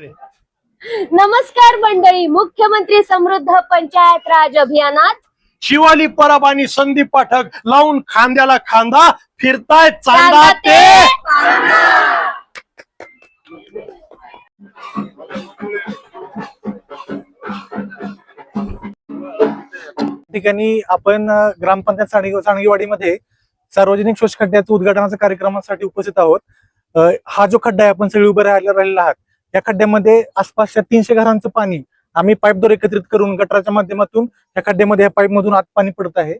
नमस्कार मंडळी, मुख्यमंत्री समृद्ध पंचायत राज अभियानात शिवाली परब आणि संदीप पाठक लावून खांद्याला खांदा फिरताय चांदा ते ठिकाणी आपण ग्रामपंचायत सांडगेवाडीमध्ये सार्वजनिक शोष खड्ड्याच्या उद्घाटनाच्या कार्यक्रमासाठी उपस्थित आहोत. हा जो खड्डा आहे, आपण सगळे उभे राहिलेला आहात. या खड्ड्यामध्ये आसपासच्या 300 घरांचं पाणी आम्ही पाईपद्वारे एकत्रित करून गटराच्या माध्यमातून या खड्ड्यामध्ये पाईप मधून आत पाणी पडत आहे.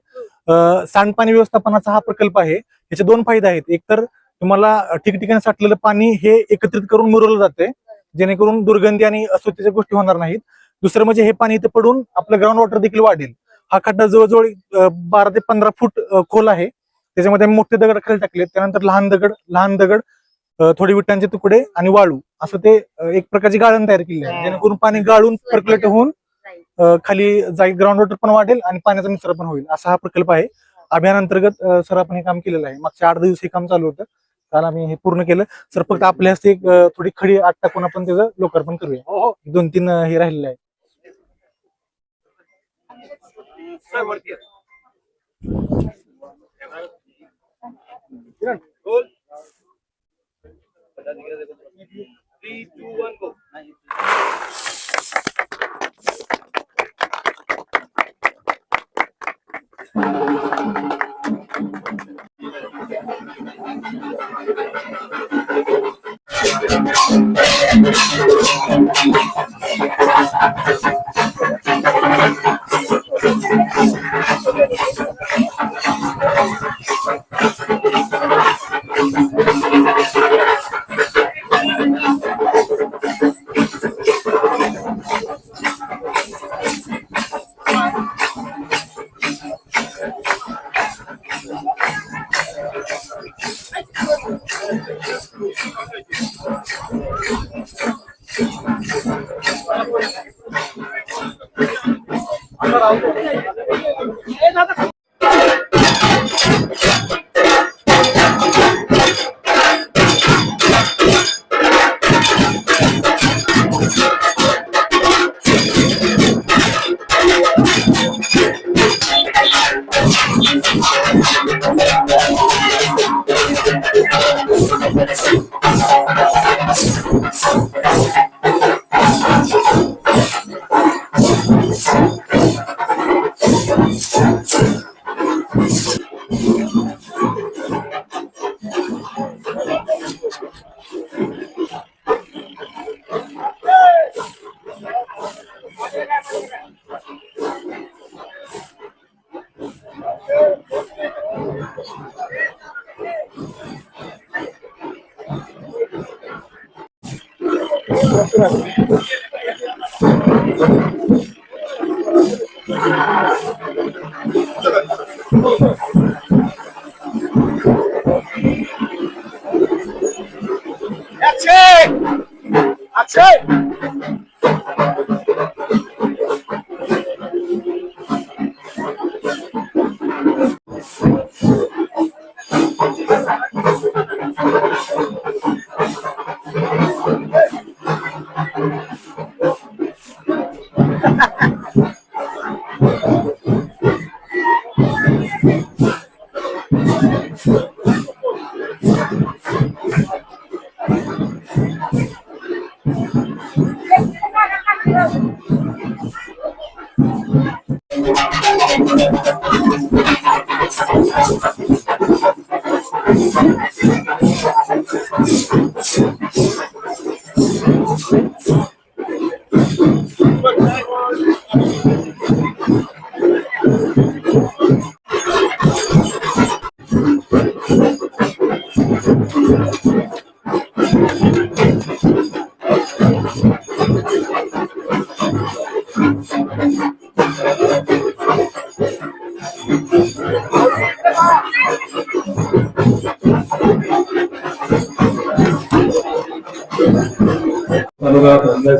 सांडपाणी व्यवस्थापनाचा हा प्रकल्प आहे. याचे 2 फायदे आहेत. एक तर तुम्हाला ठिकठिकाणी साठलेलं पाणी हे एकत्रित करून मुरवलं जाते, जेणेकरून दुर्गंधी आणि अस्वच्छतेच्या गोष्टी होणार नाहीत. दुसरं म्हणजे हे पाणी इथे पडून आपलं ग्राउंड वॉटर देखील वाढेल. हा खड्डा जवळजवळ 12 ते 15 फूट खोल आहे. त्याच्यामध्ये आम्ही मोठे दगड खाली टाकले, त्यानंतर लहान दगड थोडे विटांचे तुकडे आणि वाळू असं ते एक प्रकारची गाळण तयार केली आहे, जेणेकरून पाणी गाळून पर्क्युलेट होऊन खाली जाईल, ग्राउंड वॉटर पण वाढेल आणि पाण्याचा निचरा पण होईल. असा हा प्रकल्प आहे. अभियानांतर्गत सर आपण हे काम केलेलं आहे. मागच्या 8 दिवस हे काम चालू होतं. काल आम्ही हे पूर्ण केलं. सर फक्त आपल्या हस्ते थोडी खडी आत टाकून आपण त्याचं लोकार्पण करूया. 2-3 हे राहिलेलं आहे.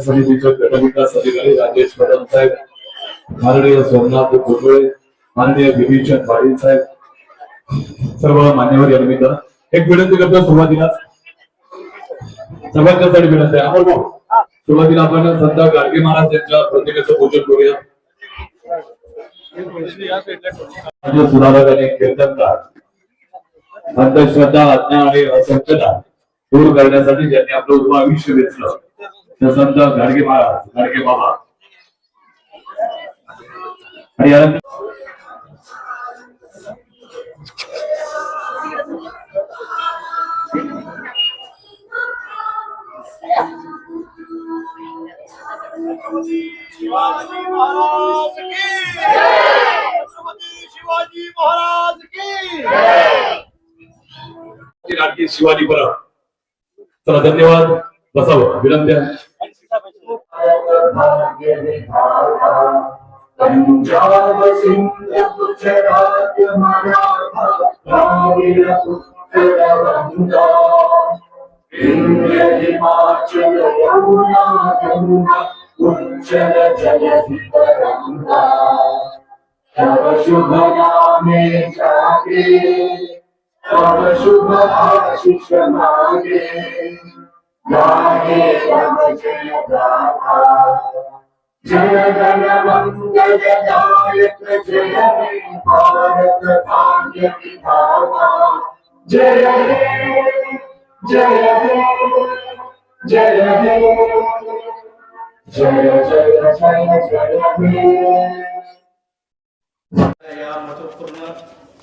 समितीचे गटविकास अधिकारी राजेश कदम साहेब, माननीय सोमनाथ कोटळे, माननीय विभीषण पाटील साहेब, सर्व मान्यवर या निमित्तानं एक विनंती करतो. सुरुवातीला सर्वांच्यासाठी विनंती आहे. अमोल भाऊ सुरुवातीला आपण संत गाडगे महाराज यांच्या प्रतिमेचं पूजन करूया. सुधारक आणि कीर्तनकार अंधश्रद्धा, अज्ञान आणि असंख्यता दूर करण्यासाठी ज्यांनी आपलं उभं आयुष्य वेचलं ते संत गाडगे महाराज, गाडगे बाबा. आणि यानंतर शिवाजी महाराज की जय! छत्रपती शिवाजी महाराज की जय! लाडकी शिवाजी परब. चला, धन्यवाद. बसावं, विनंती आहे. पंजाब सिंध गुजरात मराठा द्राविड उत्कल गंगा विंध्य हिमाचल यमुना गंगा उज्जल जलधि तरंगा तव शुभ नामे जागे तव शुभ आशीष मागे गाहे तव जय गाथा जय गण मंगल दायक जय हे भारत भाग्य विधाता जय हे जय हे जय हे जय जय जय जय हे. या महत्वपूर्ण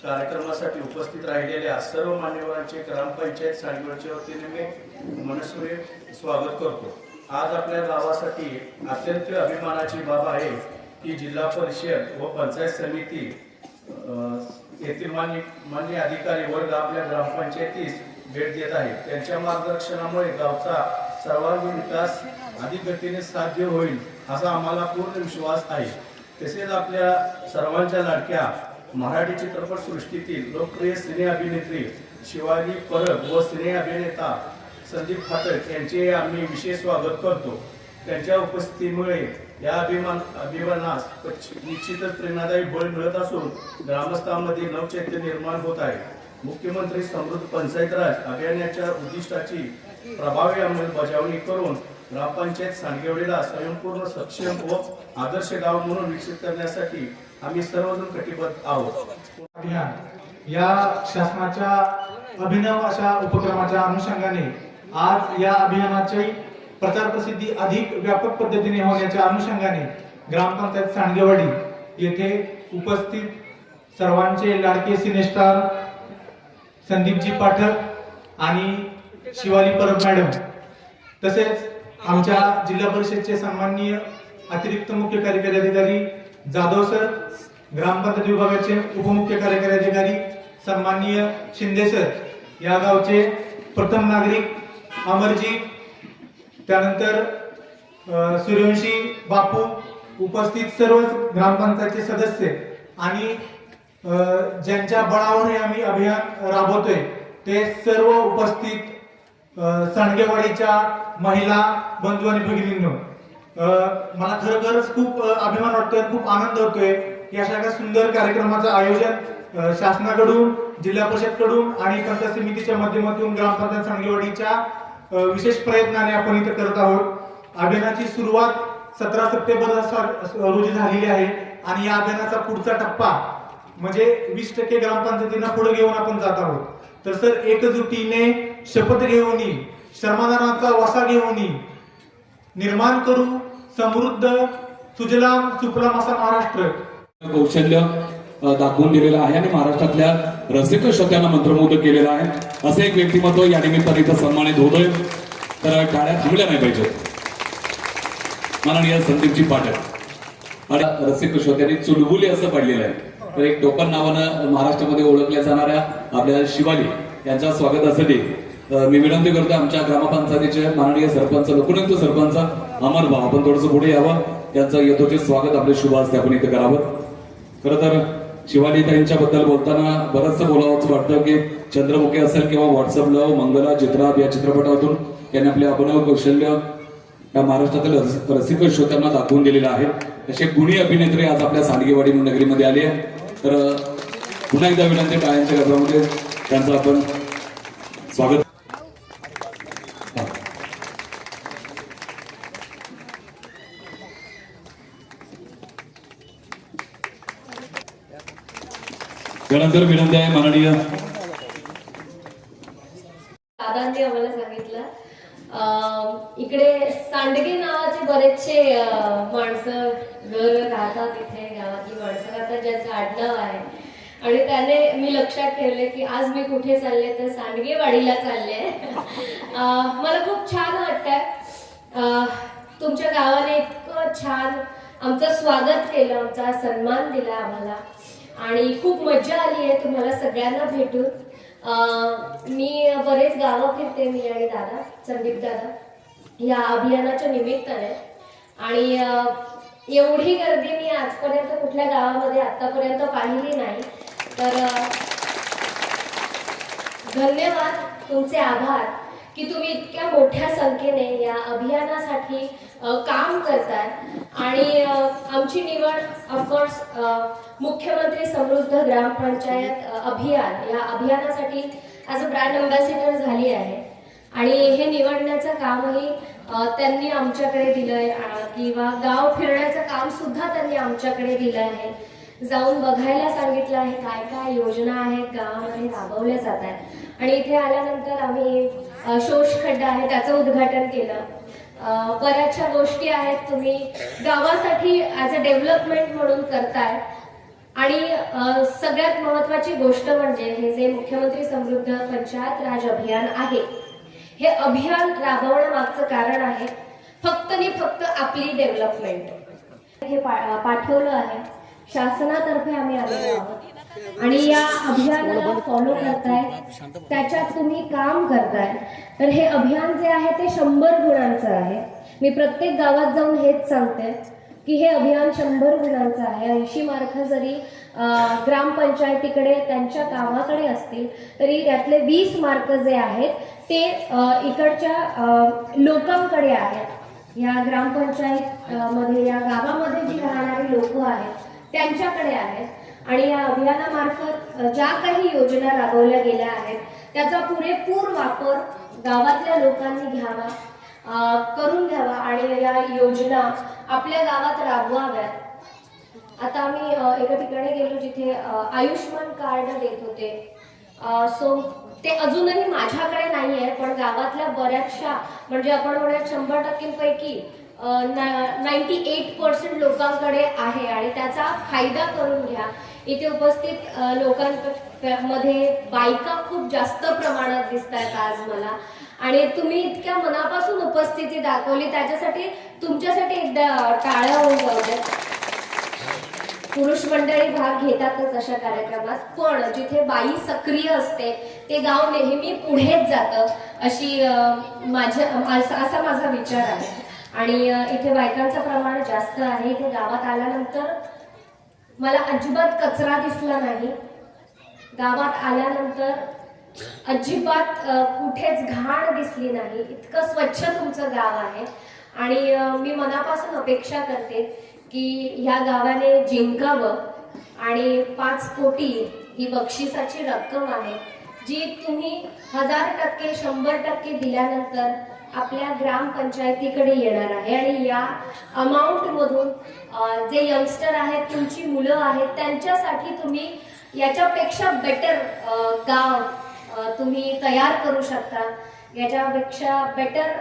कार्यक्रमासाठी उपस्थित राहिलेल्या सर्व मान्यवरांचे ग्रामपंचायत सांगलीच्या वतीने मी मनस्वी स्वागत करतो. आज आपल्या गावासाठी अत्यंत अभिमानाची बाब आहे की जिल्हा परिषद व पंचायत समिती येथील मान्य अधिकारी वर्ग आपल्या ग्रामपंचायतीस भेट देत आहेत. त्यांच्या मार्गदर्शनामुळे गावचा सर्वांगीण विकास अधिक गतीने साध्य होईल असा आम्हाला पूर्ण विश्वास आहे. तसेच आपल्या सर्वांच्या लाडक्या मराठी चित्रपट सृष्टीतील लोकप्रिय सिने अभिनेत्री शिवाजी परब व सिने अभिनेता संदीप फाटक यांचे आम्ही विशेष स्वागत करतो. त्यांच्या उपस्थितीमुळे या अभिमानास निश्चितच प्रेरणादायी बळ मिळत असून ग्रामस्थांमध्ये नवचैतन्य निर्माण होत आहे. मुख्यमंत्री समृद्ध पंचायत राज अभियानाच्या उद्दिष्टाची प्रभावी अंमलबजावणी करून ग्रामपंचायत सांडगेवाडीला स्वयंपूर्ण, सक्षम व आदर्श गाव म्हणून विकसित करण्यासाठी आम्ही सर्वजण कटिबद्ध आहोत. अभियान या शासनाच्या अभिनव अशा उपक्रमाच्या अनुषंगाने आज या अभियानाची प्रचार प्रसिद्धी अधिक व्यापक पद्धतीने होण्याच्या अनुषंगाने ग्रामपंचायत सांडगेवाडी येथे उपस्थित सर्वांचे लाडके सिनेस्टार संदीपजी पाठक आणि शिवाली परब मॅडम तसेच आमच्या जिल्हा परिषदचे सन्माननीय अतिरिक्त मुख्य कार्यकारी अधिकारी जाधव सर, ग्रामपंचायत विभागाचे उपमुख्य कार्यकारी अधिकारी सन्माननीय शिंदे सर, या गावचे प्रथम नागरिक अमरजी, त्यानंतर सूर्यवंशी बापू, उपस्थित सर्व ग्रामपंचायतचे सदस्य आणि ज्यांच्या बळावर आम्ही अभियान राबवतोय ते सर्व उपस्थित सांडगेवाडीच्या महिला बंधू आणि भगिनींनो, मला खरोखरच खूप अभिमान वाटतोय, खूप आनंद होतोय की अशा एका सुंदर कार्यक्रमाचं आयोजन शासनाकडून, जिल्हा परिषदकडून आणि पंचायत समितीच्या माध्यमातून ग्रामपंचायत सांडगेवाडीच्या विशेष प्रयत्नाने आपण इथे करत आहोत. अभियानाची सुरुवात 17 सप्टेंबर रोजी झालेली आहे आणि या अभियानाचा पुढचा टप्पा म्हणजे 20% ग्रामपंचायतींना पुढे घेऊन आपण जात आहोत. तर सर, एकजुटीने शपथ घेऊन, श्रमदानाचा वसा घेऊन निर्माण करू समृद्ध सुजलाम सुफलाम असा महाराष्ट्र. कौशल्य दाखवून दिलेलं आहे आणि महाराष्ट्रातल्या रसिक श्रोत्यांना मंत्रमुग्ध केलेलं आहे. असं एक व्यक्तिमत्व या निमित्ताने इथं सन्मानित होतोय. तर टाळ्या थांबल्या नाही पाहिजेत. माननीय संदीपजी पाठक आणि रसिक श्रोत्यांनी चुलबुली असं पडलेलं आहे. तर एक टोपण नावानं महाराष्ट्रामध्ये ओळखल्या जाणाऱ्या आपल्या शिवाली यांच्या स्वागतासाठी मी विनंती करतो आमच्या ग्रामपंचायतीचे माननीय सरपंच, लोकनियुक्त सरपंच अमर भाऊ, आपण थोडंसं पुढे यावं. त्यांचं यथोचित स्वागत आपले शुभ असते आपण इथे करावं. खरं तर शिवाली ताईंच्याबद्दल बोलताना बरंचसं बोलावंच वाटतं की चंद्रमुखी असेल किंवा व्हॉट्सअप लव, मंगला, चित्राब या चित्रपटातून त्यांनी आपले अभिनव कौशल्य या महाराष्ट्रातील रसिक श्रोत्यांना दाखवून दिलेलं आहे. असे गुणी अभिनेत्री आज आपल्या सांडगेवाडी नगरीमध्ये आली आहे. तर पुन्हा एकदा विनंती टाळ्यांच्या गजरामध्ये त्यांचं आपण स्वागत. त्यानंतर विनंती आहे माननीय दादांनी आम्हाला सांगितलं इकडे सांडगे नावाचे बरेचसे माणसं घर राहतात, इथे गावातली माणसं राहतात ज्यांचं आडनाव आहे. आणि त्याने मी लक्षात ठेवले की आज मी कुठे चालले तर सांडगेवाडीला चालले. मला खूप छान वाटतंय. तुमच्या गावाने इतकं छान आमचं स्वागत केलं, आमचा सन्मान दिला आम्हाला आणि खूप मजा आली आहे तुम्हाला सगळ्यांना भेटून. मी बरेच गावं फिरते, मी आणि दादा संदीप दादा या अभियानाच्या निमित्ताने. आणि एवढी गर्दी मी आजपर्यंत कुठल्या गावामध्ये आतापर्यंत पाहिली नाही. तर धन्यवाद, तुमचे आभार की तुम्ही इतक्या मोठ्या संख्येने या अभियानासाठी काम करताय. आणि आमची निवड ऑफकोर्स मुख्यमंत्री समृद्ध ग्रामपंचायत अभियान या अभियानासाठी ॲज अ ब्रँड अँबॅसिडर झाली आहे. आणि हे निवडण्याचं कामही त्यांनी आमच्याकडे दिलंय किंवा गाव फिरण्याचं काम सुद्धा त्यांनी आमच्याकडे दिलं आहे. जाऊन बघायला सांगितलं आहे काय काय योजना आहेत गावामध्ये राबवल्या जात आहेत. आणि इथे आल्यानंतर आम्ही शोषखड्डा आहे त्याचं उद्घाटन केलं. बऱ्याचशा गोष्टी आहेत तुम्ही गावासाठी ॲज अ डेव्हलपमेंट म्हणून करताय. आणि सगळ्यात महत्त्वाची गोष्ट म्हणजे हे जे मुख्यमंत्री समृद्ध पंचायत राज अभियान आहे, हे अभियान राबवण्यामागचं कारण आहे फक्त आणि फक्त आपली डेव्हलपमेंट. हे पाठवलं आहे शासनातर्फे आम्ही आलेलो आहोत आणि या अभियानाला फॉलो करताय, त्याच्यात तुम्ही काम करताय. तर हे अभियान जे आहे ते 100 गुणांचं आहे. मी प्रत्येक गावात जाऊन हेच सांगते की हे अभियान 100 गुणांचं आहे. 80 मार्क जरी ग्रामपंचायतीकडे त्यांच्या गावाकडे असतील तरी त्यातले 20 मार्क जे आहेत ते इकडच्या लोकांकडे आहेत. या ग्रामपंचायत मध्ये या गावामध्ये जी राहणारी लोक आहेत त्यांच्याकडे आहेत. आणि या अभियानामार्फत ज्या काही योजना राबवल्या गेल्या आहेत त्याचा पुरेपूर वापर गावातल्या लोकांनी घ्यावा, करून घ्यावा आणि या योजना आपल्या गावात राबवाव्यात. आता आम्ही एका ठिकाणी गेलो जिथे आयुष्यमान कार्ड देत होते. सो ते अजूनही माझ्याकडे नाही आहे, पण गावातल्या बऱ्याचशा म्हणजे आपण म्हणूया 100%पैकी 98% लोकांकडे आहे आणि त्याचा फायदा करून घ्या. इथे उपस्थित लोकांमध्ये बायका खूप जास्त प्रमाणात दिसत आहेत आज मला. आणि तुम्ही इतक्या मनापासून उपस्थिती दाखवली त्याच्यासाठी तुमच्यासाठी एकदा टाळ्या होऊन जाऊ द्या. पुरुष मंडळी भाग घेतातच अशा कार्यक्रमात, पण जिथे बाई सक्रिय असते ते गाव नेहमी पुढेच जातं अशी असा माझा विचार आहे. आणि इथे बायकांचं प्रमाण जास्त आहे. इथे गावात आल्यानंतर मला अजिबात कचरा दिसला नाही. गावात आल्यानंतर अजिबात कुठेच घाण दिसली नाही. इतकं स्वच्छ तुमचं गाव आहे. आणि मी मनापासून अपेक्षा करते की ह्या गावाने जिंकावं. आणि 5 कोटी ही बक्षिसाची रक्कम आहे जी तुम्ही 1000%, 100% दिल्यानंतर आपल्या ग्रामपंचायतीकडे येणार आहे. आणि या अमाऊंटमधून जे यंगस्टर आहेत, तुमची मुलं आहेत, त्यांच्यासाठी तुम्ही याच्यापेक्षा बेटर गाव तुम्ही तयार करू शकता. याच्यापेक्षा बेटर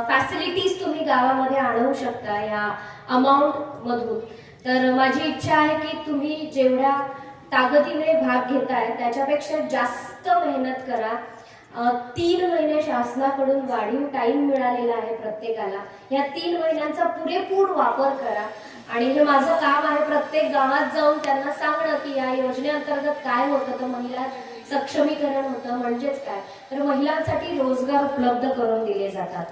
फॅसिलिटीज तुम्ही गावामध्ये आणू शकता या अमाऊंट मधून. तर माझी इच्छा आहे की तुम्ही जेवढ्या ताकदीने भाग घेताय त्याच्यापेक्षा जास्त मेहनत करा. 3 महिने शासनाकडून वाढीव टाइम मिळालेला आहे प्रत्येकाला. या 3 महिन्यांचा पुरेपूर वापर करा. आणि हे माझं काम आहे प्रत्येक गावात जाऊन त्यांना सांगणं की या योजनेअंतर्गत काय होतं. तर महिला सक्षमीकरण होतं. म्हणजेच काय तर महिलांसाठी रोजगार उपलब्ध करून दिले जातात.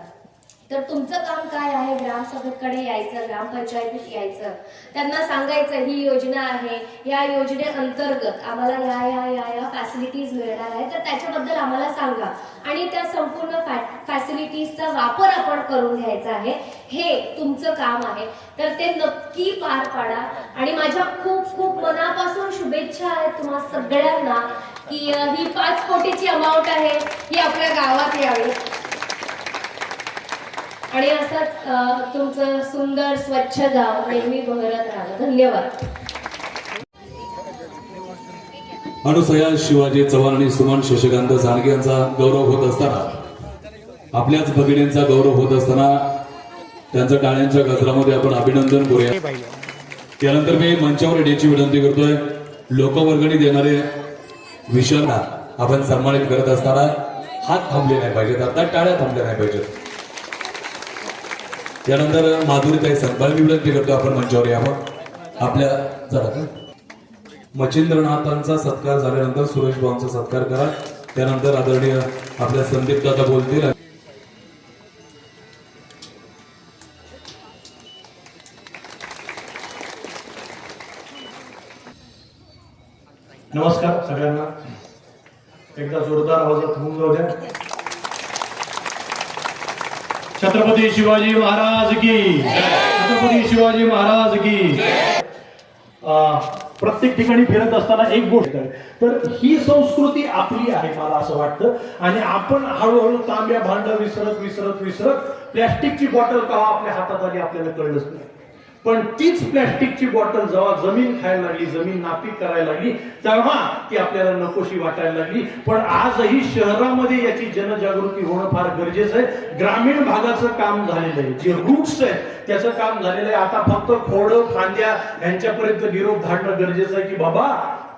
तर तुमचं काम काय आहे, ग्रामसभेकडे यायचं, ग्रामपंचायतीत यायचं, त्यांना सांगायचं ही योजना आहे, या योजनेअंतर्गत आम्हाला या फॅसिलिटीज मिळणार आहे, तर त्याच्याबद्दल आम्हाला सांगा. आणि त्या संपूर्ण फॅसिलिटीजचा वापर आपण करून घ्यायचा आहे. हे तुमचं काम आहे. तर ते नक्की पार पाडा. आणि माझ्या खूप खूप मनापासून शुभेच्छा आहेत तुम्हा सगळ्यांना की ही 5 कोटीची अमाऊंट आहे ही आपल्या गावात यावी. आणि असंच तुमचं सुंदर स्वच्छ गाव नेहमी बहरत राहावं. धन्यवाद. अनुसया शिवाजी चव्हाण आणि सुमन शशिकांत जानगे यांचा गौरव होत असताना, आपल्याच भगिनींचा गौरव होत असताना त्यांच्या टाळ्यांच्या गजरामध्ये आपण अभिनंदन करूया. त्यानंतर मी मंचावर येण्याची विनंती करतोय. लोकवर्गणी देणारे विषयांना आपण सन्मानित करत असताना हात थांबले नाही पाहिजेत, आता टाळ्या थांबल्या नाही पाहिजेत. त्यानंतर माधुरीताई संपाल विनंती करतो आपण मंचावर यावं. आपल्या जरा मच्छिंद्रनाथांचा सत्कार झाल्यानंतर सुरेश भाऊंचा सत्कार करा. त्यानंतर आदरणीय आपल्या संदीप दादा बोलतील. नमस्कार सगळ्यांना. एकदा जोरदार आवाजात होऊन जाऊ द्या. छत्रपती शिवाजी महाराज की, छत्रपती शिवाजी महाराज की. प्रत्येक ठिकाणी फिरत असताना एक गोष्ट आहे, तर ही संस्कृती आपली आहे मला असं वाटतं. आणि आपण हळूहळू तांब्या भांड विसरत विसरत विसरत प्लॅस्टिकची बॉटल का आपल्या हातात आली आपल्याला कळलंच नाही. पण तीच प्लॅस्टिकची बॉटल जेव्हा जमीन खायला लागली, जमीन नापीक करायला लागली, तेव्हा ती आपल्याला नकोशी वाटायला लागली. पण आजही शहरामध्ये याची जनजागृती होणं फार गरजेचं आहे. ग्रामीण भागाचं काम झालेलं आहे, जे रूट्स आहेत त्याचं काम झालेलं आहे. आता फक्त खोडं फांद्या यांच्यापर्यंत निरोप धाडणं गरजेचं आहे की बाबा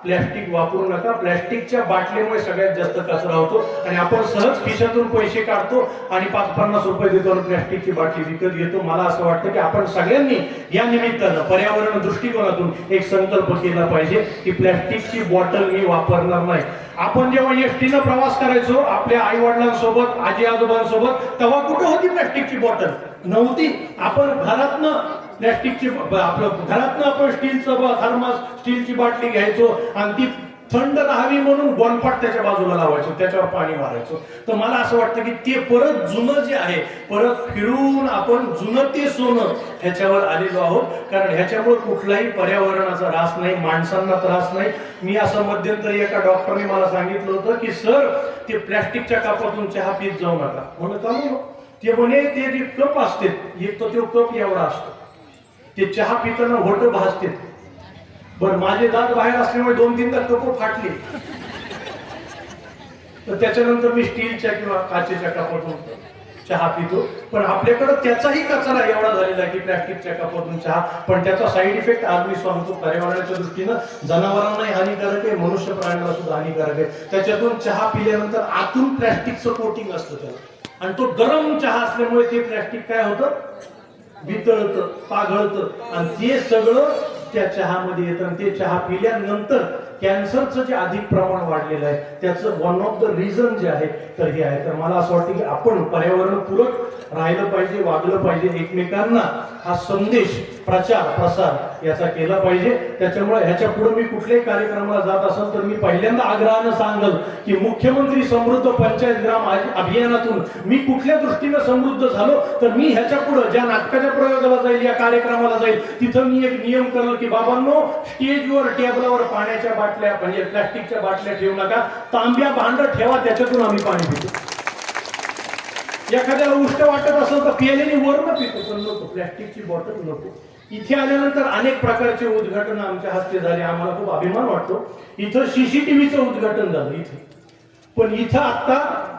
प्लॅस्टिक वापरू नका. प्लॅस्टिकच्या बाटलीमुळे सगळ्यात जास्त कचरा होतो आणि आपण सहज खिशातून पैसे काढतो आणि 5-50 रुपये देतो आणि प्लॅस्टिकची बाटली विकत घेतो. मला असं वाटतं की आपण सगळ्यांनी या निमित्तानं पर्यावरण दृष्टिकोनातून एक संकल्प केला पाहिजे की प्लॅस्टिकची बॉटल मी वापरणार नाही. आपण जेव्हा एसटीनं प्रवास करायचो आपल्या आई वडिलांसोबत, आजी आजोबांसोबत, तेव्हा कुठं होती प्लॅस्टिकची बॉटल? नव्हती. आपण घरातनं प्लॅस्टिकची घरातनं आपण स्टीलचं थर्मास, स्टीलची बाटली घ्यायचो आणि ती थंड राहावी म्हणून गोनपाट त्याच्या बाजूला लावायचो, त्याच्यावर पाणी मारायचो. तर मला असं वाटतं की ते परत जुनं जे आहे, परत फिरून आपण जुनं ते सोनं ह्याच्यावर आलेलो आहोत. कारण ह्याच्यामुळे कुठलाही पर्यावरणाचा ऱ्हास नाही, माणसांना त्रास नाही. मी असं मध्यंतरी एका डॉक्टरने मला सांगितलं होतं की सर ते प्लॅस्टिकच्या कपातून चहा पीत जाऊ नका. म्हणून का मग ते म्हणे ते जे कप असते, एक तर तो कप एवढा असतो, ते चहा पिताना होट भासते. बरं माझे दात बाहेर असल्यामुळे 2-3दा कप फाटली, तर त्याच्यानंतर मी स्टीलच्या किंवा काचेच्या कपातून चहा पितो. पण आपल्याकडे त्याचाही कचरा एवढा झालेला आहे की प्लॅस्टिकच्या कपातून चहा. पण त्याचा साईड इफेक्ट आज मी सांगतो, पर्यावरणाच्या दृष्टीनं जनावरांनाही हानिकारक आहे, मनुष्य प्राण्याला सुद्धा हानिकारक आहे. त्याच्यातून चहा पिल्यानंतर आतून प्लॅस्टिकचं कोटिंग असतं त्याला, आणि तो गरम चहा असल्यामुळे ते प्लॅस्टिक काय होतं, वितळतं, पाघळतं आणि ते सगळं त्या चहामध्ये येतं. आणि ते चहा पिल्यानंतर कॅन्सरचं जे अधिक प्रमाण वाढलेलं आहे त्याचं वन ऑफ द रिझन जे आहे तर हे आहे. तर मला असं वाटतं की आपण पर्यावरणपूरक राहिलं पाहिजे, वागलं पाहिजे, एकमेकांना हा संदेश प्रचार प्रसार याचा केला पाहिजे. त्याच्यामुळे ह्याच्या पुढे मी कुठल्याही कार्यक्रमाला जात असेल तर मी पहिल्यांदा आग्रहानं सांगल की मुख्यमंत्री समृद्ध पंचायत ग्राम अभियानातून मी कुठल्या दृष्टीनं समृद्ध झालो तर मी ह्याच्या पुढे ज्या नाटकाच्या प्रयोगाला जाईल, या कार्यक्रमाला जाईल, तिथं मी एक नियम करल की बाबांनो स्टेजवर टेबलावर पाण्याच्या बाटल्या म्हणजे प्लॅस्टिकच्या बाटल्या ठेवू नका, तांब्या भांड ठेवा, त्याच्यातून आम्ही पाणी पितो. एखाद्याला उष्ट वाटत असेल तर पियालेली वरनं पितो, पण नको प्लॅस्टिकची बॉटल नको. इथे आल्यानंतर अनेक प्रकारचे उद्घाटन आमच्या हस्ते झाले, आम्हाला खूप अभिमान वाटतो. इथं सीसीटीव्हीचं उद्घाटन झालं इथे. पण इथं आता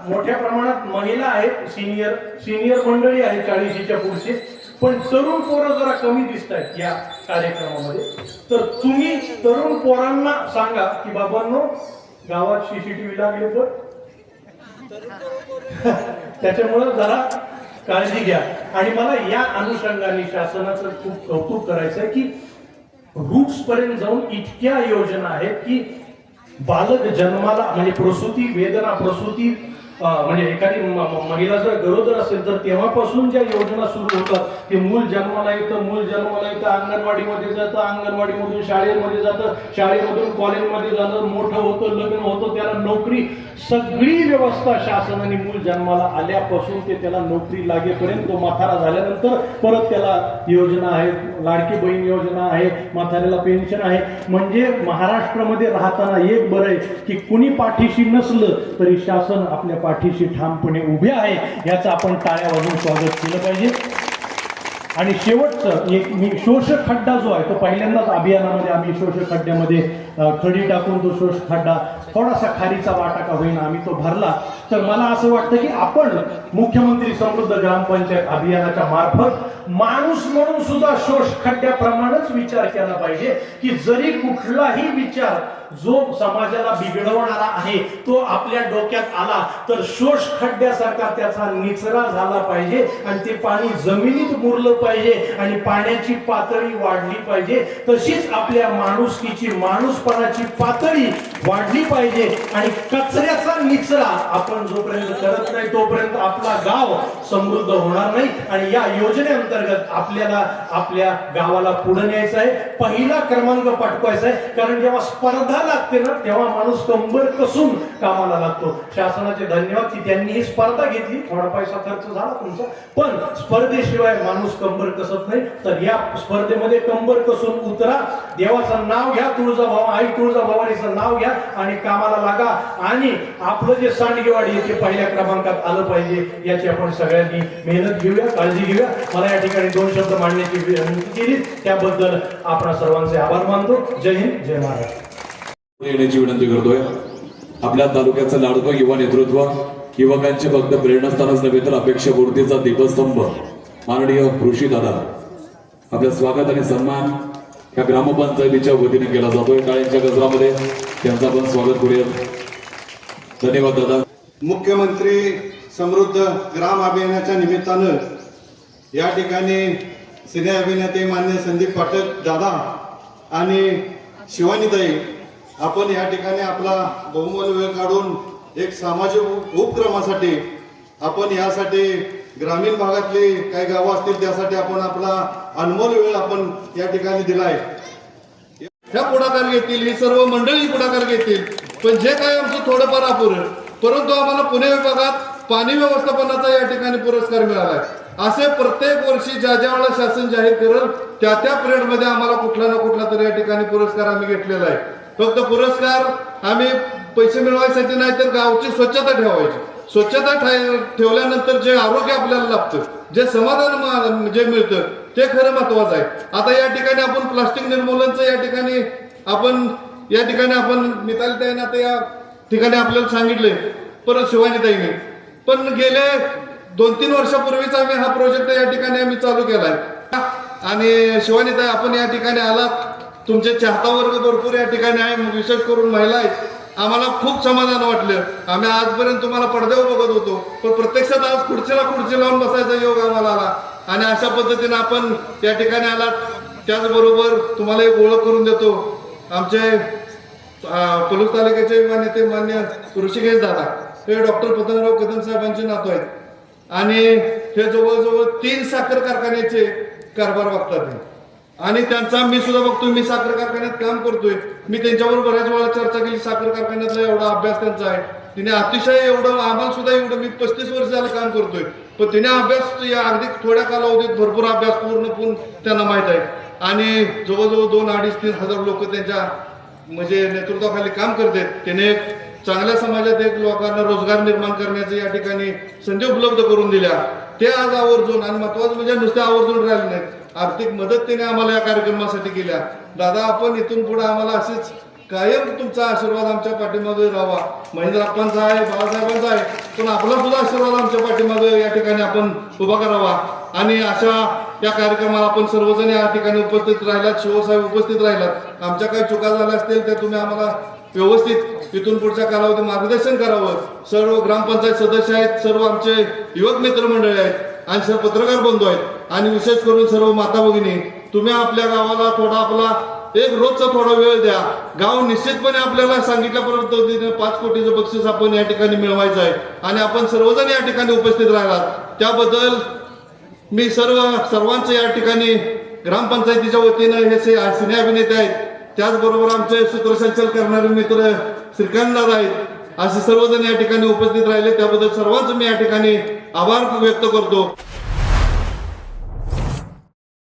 मोठ्या प्रमाणात महिला आहेत, सिनियर मंडळी आहे 40च्या पुढचे, पण तरुण पोरं जरा कमी दिसत आहेत या कार्यक्रमामध्ये. तर तुम्ही तरुण पोरांना सांगा की बाबांनो गावात सीसीटीव्ही लागले तर त्याच्यामुळे जरा काळजी घ्या. आणि मला या अनुषंगाने शासनाचं खूप कौतुक करायचं आहे की रूट्स पर्यंत जाऊन इतक्या योजना आहेत की बालक जन्माला म्हणजे प्रसूती वेदना प्रसूती म्हणजे एखादी महिला जर गरोदर असेल तर तेव्हापासून ज्या योजना सुरू होतात ते मूल जन्माला येतं अंगणवाडीमध्ये जातं, अंगणवाडीमधून शाळेमध्ये जातं, शाळेमधून कॉलेजमध्ये जातं, मोठं होतं, लग्न होतं, त्याला नोकरी, सगळी व्यवस्था शासनाने मूल जन्माला आल्यापासून ते त्याला नोकरी लागेपर्यंत, तो म्हातारा झाल्यानंतर परत त्याला योजना आहेत, लाडकी बहीण योजना आहे, म्हाताऱ्याला पेन्शन आहे. म्हणजे महाराष्ट्रामध्ये राहताना एक बरं आहे की कुणी पाठीशी नसलं तरी शासन आपल्या पाठीशी ठामपणे उभे आहे. याचं आपण टाळ्या वाजवून स्वागत केलं पाहिजे. आणि शेवटचं एक मी शोषक खड्डा जो आहे तो पहिल्यांदाच अभियानामध्ये आम्ही शोषक खड्ड्यामध्ये खडी टाकून तो शोषक खड्डा थोडासा खारीचा वाटा का होईना आम्ही तो भरला. तर मला असं वाटतं की आपण मुख्यमंत्री समृद्ध ग्रामपंचायत अभियानाच्या मार्फत माणूस म्हणून सुद्धा शोष खड्ड्याप्रमाणेच विचार केला पाहिजे की जरी कुठलाही विचार जो समाजाला बिघडवणारा आहे तो आपल्या डोक्यात आला तर शोष खड्ड्यासारखा त्याचा निचरा झाला पाहिजे आणि ते पाणी जमिनीत मुरलं पाहिजे आणि पाण्याची पातळी वाढली पाहिजे. तशीच आपल्या माणुसकीची माणूसपणाची पातळी वाढली पाहिजे आणि कचऱ्याचा निचरा आपण जोपर्यंत करत नाही तोपर्यंत आपला गाव समृद्ध होणार नाही. आणि या योजनेअंतर्गत आपल्याला आपल्या गावाला पुढे न्यायचं आहे, पहिला क्रमांक पटकवायचा आहे. कारण जेव्हा स्पर्धा लागते ना तेव्हा माणूस कंबर कसून कामाला लागतो. शासनाचे धन्यवाद की त्यांनी ही स्पर्धा घेतली, थोडा पैसा खर्च झाला तुमचा, पण स्पर्धेशिवाय माणूस कंबर कसत नाही. तर या स्पर्धेमध्ये कंबर कसून उतरा, देवाचं नाव घ्या, आई तुळजाभवानीचं नाव घ्या आणि कामाला लागा. आणि आपलं जे सांडगेवाडी ते पहिल्या क्रमांकात आलं पाहिजे याची आपण सगळ्यांनी मेहनत घेऊया, काळजी घेऊया. मला या ठिकाणी 2 शब्द मांडण्याची विनंती केली त्याबद्दल आपण सर्वांचे आभार मानतो. जय हिंद, जय महाराष्ट्र. येण्याची विनंती करतोय. आपल्या तालुक्याचं लाडकं युवा नेतृत्व, युवकांचे फक्त प्रेरणास्थानच नव्हे तर अपेक्षापूर्तीचा दीपस्तंभ माननीय कृषी दादा, आपलं स्वागत आणि सन्मान या ग्रामपंचायतीच्या वतीने केला जातोय. टाळ्यांच्या गजरामध्ये त्यांचं आपण स्वागत करूया. धन्यवाद दादा. मुख्यमंत्री समृद्ध ग्राम अभियानाच्या निमित्तानं या ठिकाणी सिने अभिनेते मान्य संदीप पाठक दादा आणि शिवानीताई आपण या ठिकाणी आपला बहुमूल्य वेळ काढून एक सामाजिक उपक्रमासाठी आपण यासाठी ग्रामीण भागातली काही गावं असतील त्यासाठी आपण आपला अनमोल वेळ आपण या ठिकाणी दिलाय. ह्या पुढाकार घेतील, ही सर्व मंडळी पुढाकार घेतील, पण जे काय आमचं थोडंफार अपुरं, परंतु आम्हाला पुणे विभागात पाणी व्यवस्थापनाचा या ठिकाणी पुरस्कार मिळालाय. असे प्रत्येक वर्षी ज्या ज्या वेळेला शासन जाहीर करेल त्या त्या पिरियडमध्ये आम्हाला कुठला ना कुठला तरी या ठिकाणी पुरस्कार आम्ही घेतलेला आहे. फक्त पुरस्कार आम्ही पैसे मिळवायसाठी नाही तर गावची स्वच्छता ठेवायची. स्वच्छता ठेवल्यानंतर जे आरोग्य आपल्याला लाभतं, जे समाधान जे मिळतं ते खरं महत्वाचं आहे. आता या ठिकाणी आपण प्लास्टिक निर्मूलनचं या ठिकाणी आपण मितालीताईंना ते या ठिकाणी आपल्याला सांगितले, परत शिवानीताईने पण गेले 2-3 वर्षापूर्वीच आम्ही हा प्रोजेक्ट या ठिकाणी आम्ही चालू केलाय. आणि शिवानीताई आपण या ठिकाणी आलात, तुमचे चाहता वर्ग भरपूर या ठिकाणी आहे, विशेष करून महिला आहेत. आम्हाला खूप समाधान वाटलं. आम्ही आजपर्यंत तुम्हाला पडद्यावर बघत होतो, पण प्रत्यक्षात आज खुर्ची लावून बसायचा योग आम्हाला आला आणि अशा पद्धतीने आपण या ठिकाणी आलात. त्याचबरोबर तुम्हाला एक ओळख करून देतो. आमचे पलूस तालुक्याचे युवा नेते मान्य ऋषिकेश दादा हे डॉक्टर पतंगराव कदम साहेबांचे नातू आहेत आणि हे जवळजवळ 3 साखर कारखान्याचे कारभार बघतात आणि त्यांचा मी सुद्धा बघतोय. मी साखर कारखान्यात काम करतोय, मी त्यांच्यावर बऱ्याच वेळा चर्चा केली. साखर कारखान्यातला एवढा अभ्यास त्यांचा आहे, तिने अतिशय एवढं आम्हाला सुद्धा एवढं, मी 35 वर्ष झालं काम करतोय, पण तिने अभ्यास या अगदी थोड्या कालावधीत भरपूर अभ्यास पूर्ण त्यांना माहीत आहे. आणि जवळजवळ 2-2.5-3 हजार लोक त्यांच्या म्हणजे नेतृत्वाखाली काम करतात. त्याने चांगल्या समाजात एक लोकांना रोजगार निर्माण करण्याचे या ठिकाणी संधी उपलब्ध करून दिल्या. ते आज आवर्जून आणि महत्वाचं म्हणजे नुसते आवर्जून राहिले नाहीत, आर्थिक मदत त्याने आम्हाला या कार्यक्रमासाठी केल्या. दादा आपण इथून पुढे आम्हाला असेच कायम तुमचा आशीर्वाद आमच्या पाठीमागे राहावा. महेंद्रप्पांचा आहे, बाळासाहेबांचा आहे, पण आपला सुद्धा आशीर्वाद आमच्या पाठीमागे या ठिकाणी आपण उभा करावा. आणि अशा या कार्यक्रमाला आपण सर्वजण या ठिकाणी उपस्थित राहिलात, शिवसाहेब उपस्थित राहिलात. आमच्या काही चुका झाल्या असतील त्या तुम्ही आम्हाला व्यवस्थित इथून पुढच्या कालावधी मार्गदर्शन करावं. सर्व ग्रामपंचायत सदस्य आहेत, सर्व आमचे युवक मित्रमंडळी आहेत आणि सर्व पत्रकार बंधू आहेत आणि विशेष करून सर्व माता भगिनी, तुम्ही आपल्या गावाला थोडा आपला एक रोजचा थोडा वेळ द्या. गाव निश्चितपणे आपल्याला सांगितल्यापर्यंत 5 कोटीचं बक्षीस आपण या ठिकाणी मिळवायचं आहे आणि आपण सर्वजण या ठिकाणी उपस्थित राहिलात त्याबद्दल मी सर्वांचं या ठिकाणी ग्रामपंचायतीच्या वतीनं हे सिने अभिनेते आहेत, त्याचबरोबर आमचे सूत्रसंचालन करणारे मित्र श्रीकांत दादा आहेत, असे सर्वजण या ठिकाणी उपस्थित राहिले त्याबद्दल सर्वांचं मी या ठिकाणी आभार व्यक्त करतो.